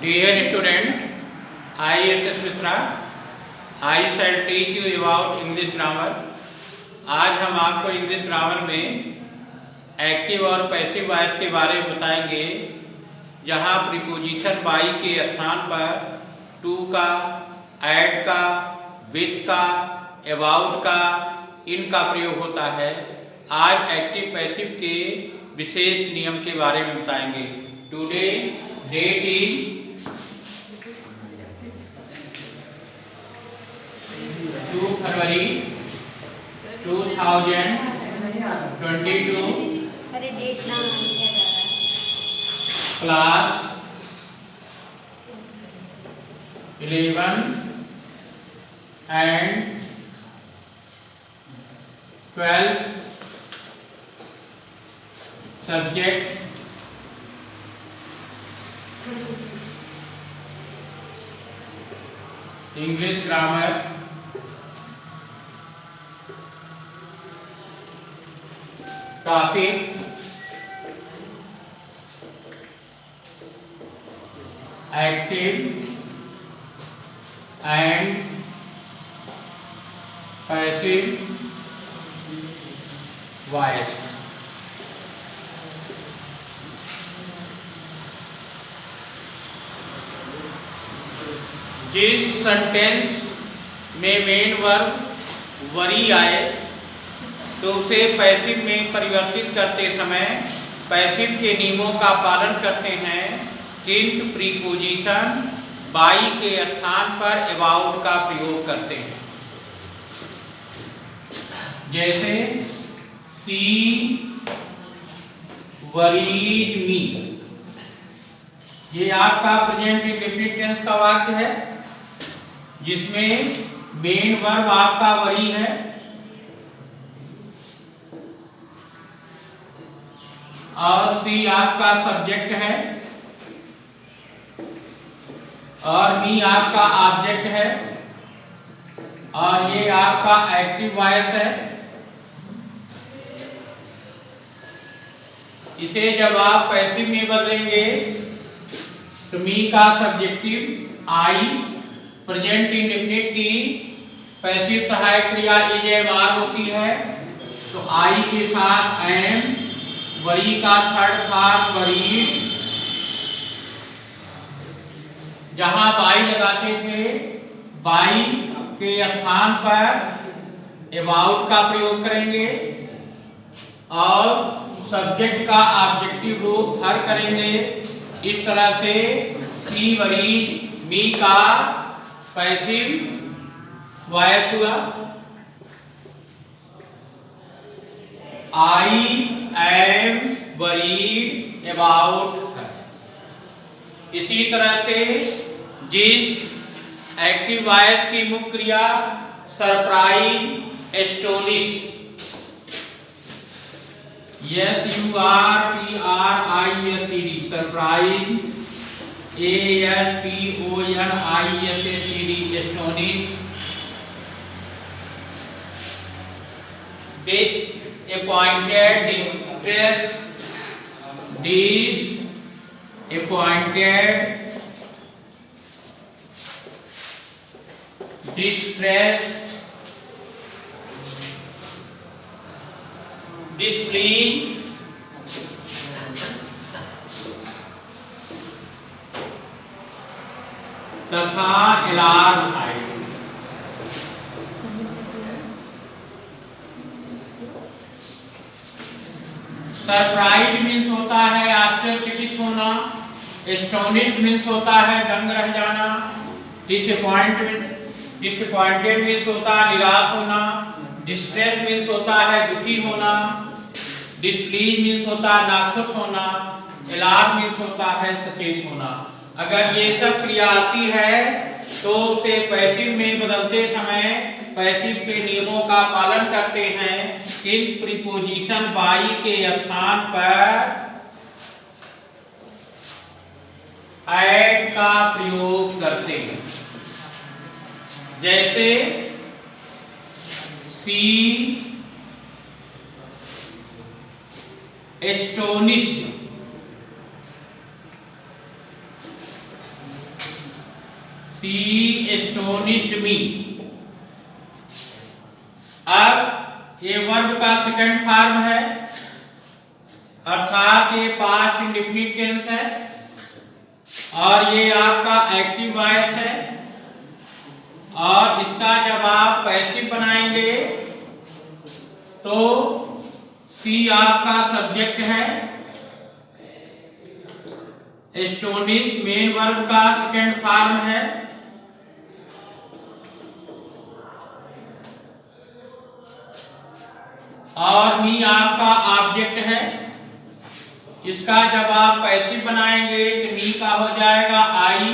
Dear student, I S.S. Mishra, I shall teach you about English grammar. आज हम आपको English grammar में active और पैसिव वॉइस के बारे में बताएंगे, जहाँ प्रीपोजिशन बाई के स्थान पर टू का, एट का, विथ का, अबाउट का, इन का प्रयोग होता है। आज एक्टिव पैसिव के विशेष नियम के बारे में बताएंगे। टुडे डेट इज 2 फरवरी 2022। अरे डेट नाम क्या जा रहा है? Class 11 and 12 subject English grammar, topic active and passive voice। जिस सेंटेंस में मेन वर्ब वरी आए तो उसे पैसिव में परिवर्तित करते समय पैसिव के नियमों का पालन करते हैं, किंतु प्रीपोजिशन बाई के स्थान पर अबाउट का प्रयोग करते हैं। जैसे सी वरीड मी, ये आपका प्रेजेंट इंडेफिनिट टेंस का वाक्य है, जिसमें मेन वर्ब आपका वरी है और सी आपका सब्जेक्ट है और मी आपका ऑब्जेक्ट है और ये आपका एक्टिव वॉइस है। इसे जब आप पैसिव में बदलेंगे तो मी का सब्जेक्टिव आई, प्रेजेंट इंडेफिनिट की पैसिव सहायक क्रिया इज एम आर होती है, तो आई के साथ एम, वरी का थर्ड फॉर्म वरीड, जहां बाई लगाते थे बाई के स्थान पर अबाउट का प्रयोग करेंगे और सब्जेक्ट का ऑब्जेक्टिव रूप हर करेंगे। इस तरह से सी वरीड मी का पैसिव वॉइस हुआ। I am worried about. इसी तरह से जिस एक्टिव वॉइस की मुख्य क्रिया surprise, astonish, SURPRISED, surprise, ASTONISED, astonish, disappointed, distressed, displeased, तथा अलार्म आए। सरप्राइज मीन्स होता है आश्चर्यचकित होना, एस्टोनिश मीन्स होता है दंग रह जाना, डिसअपॉइंटेड मीन्स होता है निराश होना, डिस्ट्रेस मीन्स होता है दुखी होना, डिस्प्लीज मीन्स होता है नाखुश होना, अलार्म मीन्स होता है सचेत होना। अगर ये सब क्रिया आती है तो उसे पैसिव में बदलते समय पैसिव के नियमों का पालन करते हैं, किंतु प्रीपोजिशन बाई के स्थान पर एट का प्रयोग करते हैं। जैसे सी एस्टोनिश्ड, शी एस्टोनिश्ड मी। अब ये वर्ब का सेकंड फॉर्म है अर्थात ये पास्ट इंडेफिनिट टेंस है और ये आपका एक्टिव वॉइस है और इसका जब आप पैसिव बनाएंगे तो सी आपका सब्जेक्ट है, एस्टोनिश मेन वर्ब का सेकंड फॉर्म है और मी आपका ऑब्जेक्ट है। इसका जब आप पैसिव बनाएंगे तो मी का हो जाएगा आई,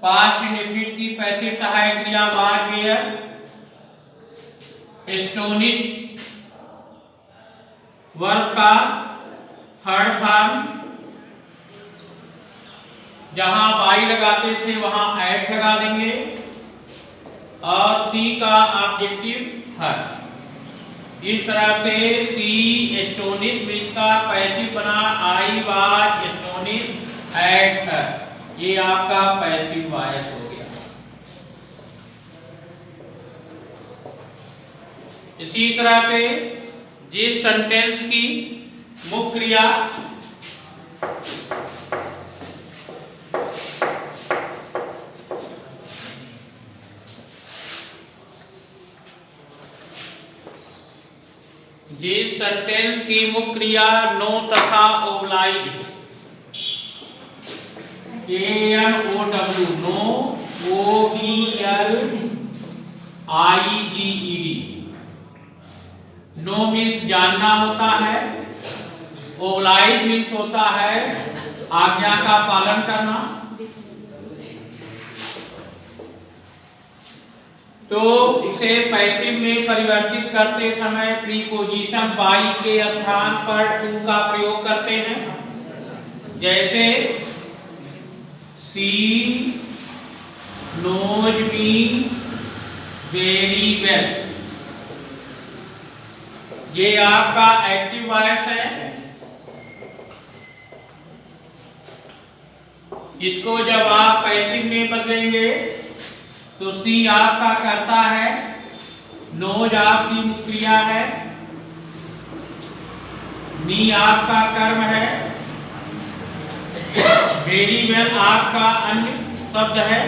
पास्ट इंडेफिनिट की पैसिव सहायक क्रिया वाज वेयर, एस्टोनिश वर्ब का थर्ड फॉर्म, जहां बाई लगाते थे वहां एट लगा देंगे और सी का ऑब्जेक्टिव हर। इस तरह से सी एस्टोनिश में इसका पैसिव बना I was astonish at her, ये आपका पैसिव वॉइस हो गया। इसी तरह से जिस सेंटेंस की मुख्य क्रिया मुख्य क्रिया नो तथा oblige, ANOW, know, OBLIGED, know means जानना होता है, ओब्लाइज मीन्स होता है आज्ञा का पालन करना। तो इसे पैसिव में परिवर्तित करते समय प्रीपोजिशन बाई के स्थान पर टू का प्रयोग करते हैं, जैसे she knows me very well, ये आपका एक्टिव वॉइस है। इसको जब आप पैसिव में बदलेंगे तो सी आपका करता है, नोज आपकी मुख्य क्रिया है, मी आपका कर्म है, वेरी वेल आपका अन्य शब्द है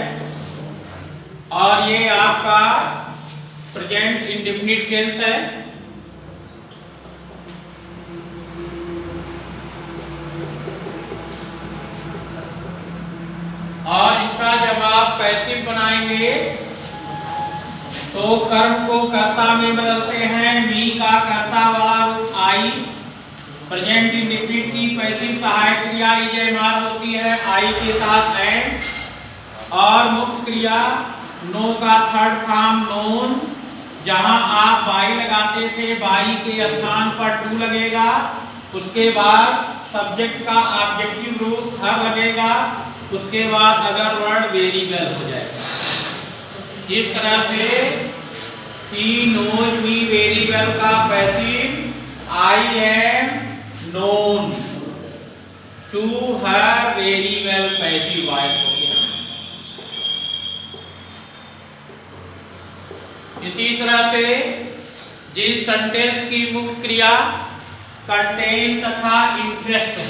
और ये आपका प्रेजेंट इंडेफिनिट टेंस है। और इसका जब आप पैसिव बनाएंगे तो कर्म को कर्ता में बदलते हैं, मी का कर्ता वाला रूप आई, प्रेजेंट इंडेफिनिट की पैसिव सहायक क्रिया ईजेमार होती है आई के साथ एंड, और मुख्य क्रिया नो का थर्ड फॉर्म नोन, जहां आप बाई लगाते थे बाई के स्थान पर टू लगेगा, उसके बाद सब्जेक्ट का ऑब्जेक्टिव रूप हर लगेगा, उसके बाद अगर वर्ड वेरी वेल हो जाएगा। इस तरह से she knows me very well का passive I am known to her very well passive voice हो गया। इसी तरह से जिस सेंटेंस की मुख्य क्रिया कंटेन तथा इंटरेस्ट हो,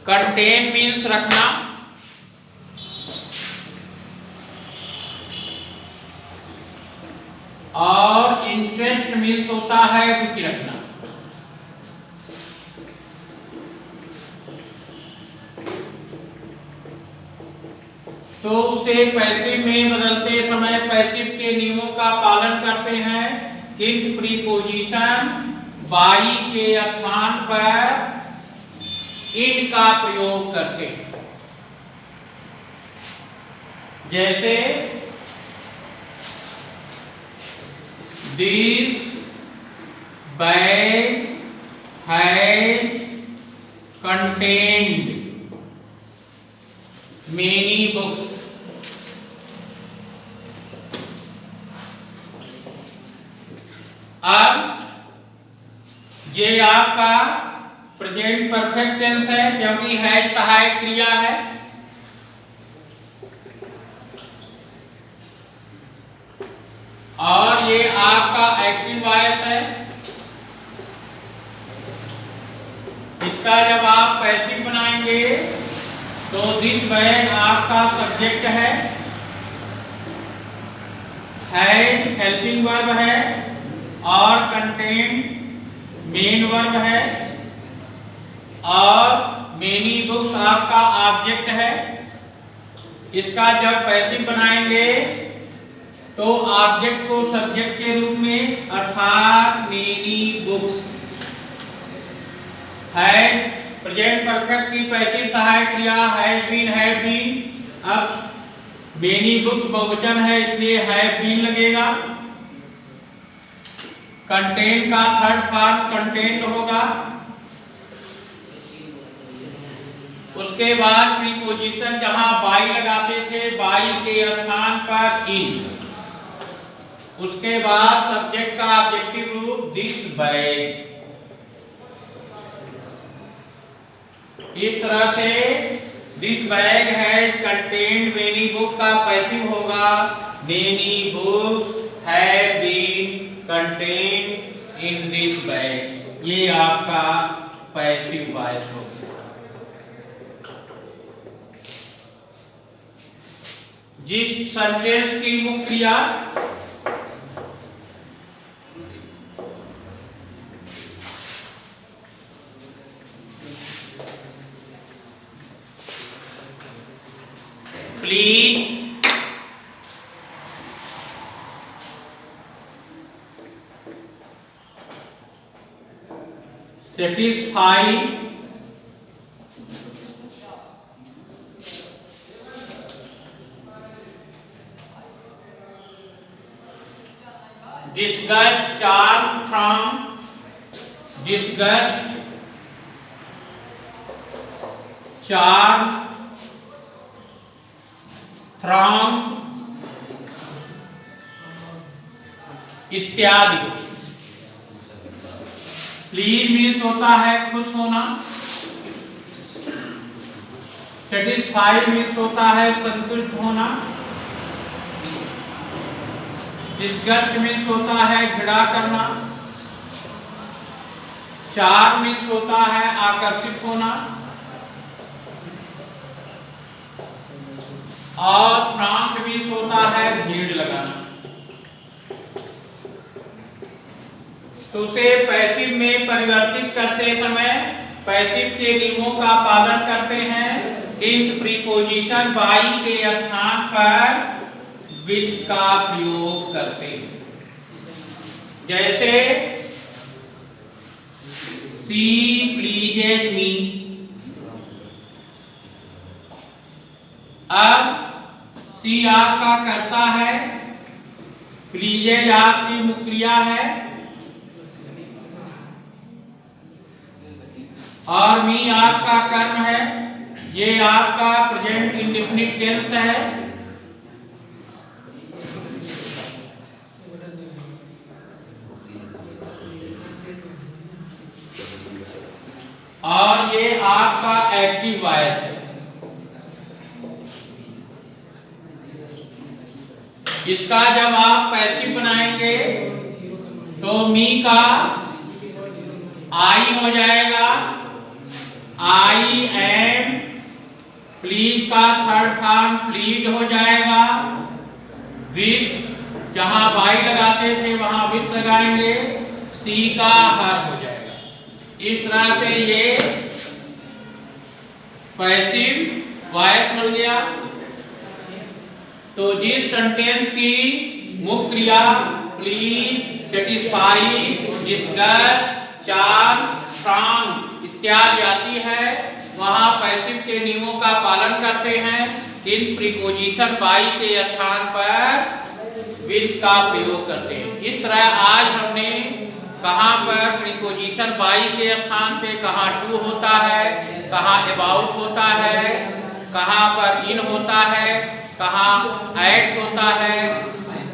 कंटेन मीन्स रखना, और इंटरेस्ट मीन्स होता है रुचि रखना। तो उसे पैसिव में बदलते समय पैसिव के नियमों का पालन करते हैं, किंतु प्रीपोजिशन बाई के स्थान पर इन का प्रयोग करके, जैसे this bag has contained many books. अब ये आपका प्रेजेंट परफेक्ट टेंस है क्योंकि है सहायक क्रिया है। और ये आपका एक्टिव वॉइस है। इसका जब आप पैसिव बनाएंगे तो दिस बैग आपका सब्जेक्ट है, हेल्पिंग वर्ब है और कंटेंट मेन वर्ब है और मेनी बुक्स आपका ऑब्जेक्ट है। इसका जब पैसिव बनाएंगे तो ऑब्जेक्ट को सब्जेक्ट के रूप में अर्थात मेनी बुक्स है। प्रेजेंट परफेक्ट की पैसिव सहायक क्रिया हैव बीन। अब मेनी बुक्स बहुवचन है इसलिए हैव बीन लगेगा। कंटेंट का थर्ड फॉर्म कंटेंट होगा। उसके बाद प्रीपोजिशन जहां बाई लगाते थे बाई के स्थान पर इन। उसके बाद सब्जेक्ट का ऑब्जेक्टिव रूप दिस बैग। इस तरह से this bag has contained many book का पैसिव होगा many books have been contained in this bag. ये आपका पैसिव वॉइस होगा। जिस सेंटेंस की मुख्य क्रिया please, satisfy, disgust, charm from, disgust, charm from इत्यादि। प्लीज मीन्स होता है खुश होना। सेटिस्फाई मीन्स होता है संतुष्ट होना। डिस्गस्ट मीन्स होता है घृणा करना। चार मीन्स होता है आकर्षित होना। और फ्रांक मीन्स होता है भीड़ लगाना। तो उसे पैसिव में परिवर्तित करते समय पैसिव के नियमों का पालन करते हैं। किंतु प्रीपोजिशन बाई के स्थान पर विथ का प्रयोग करते हैं। जैसे सी प्लीजेज मी। अब सी आपका करता है, प्लीजेज आपकी मुख्य क्रिया है और मी आपका कर्म है। ये आपका प्रेजेंट इंडेफिनिट टेंस है। और ये आपका एक्टिव वॉइस है। इसका जब आप पैसिव बनाएंगे तो मी का आई हो जाएगा, आई एम। प्लीज का थर्ड फॉर्म प्लीड हो जाएगा। विथ जहां बाई लगाते थे वहां विथ लगाएंगे, सी का हर हो जाएगा। इस तरह से ये पैसिव वॉइस बन गया। तो जिस सेंटेंस की मुख्य क्रिया प्लीज, सेटिस्फाई, डिस्गस्ट, चार्म, फ्रांक इत्यादि आती है वहां पैसिव के नियमों का पालन करते हैं। इन प्रीपोजिशन बाई के स्थान पर विथ का प्रयोग करते हैं। इस तरह आज हमने कहाँ पर प्रीपोजिशन बाई के स्थान पे कहाँ टू होता है, कहाँ अबाउट होता है, कहाँ पर इन होता है, कहाँ एट होता है,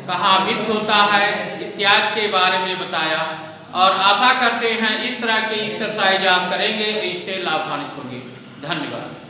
कहाँ विथ होता है इत्यादि के बारे में बताया। और आशा करते हैं इस तरह की एक्सरसाइज आप करेंगे, इससे लाभान्वित होंगे। धन्यवाद।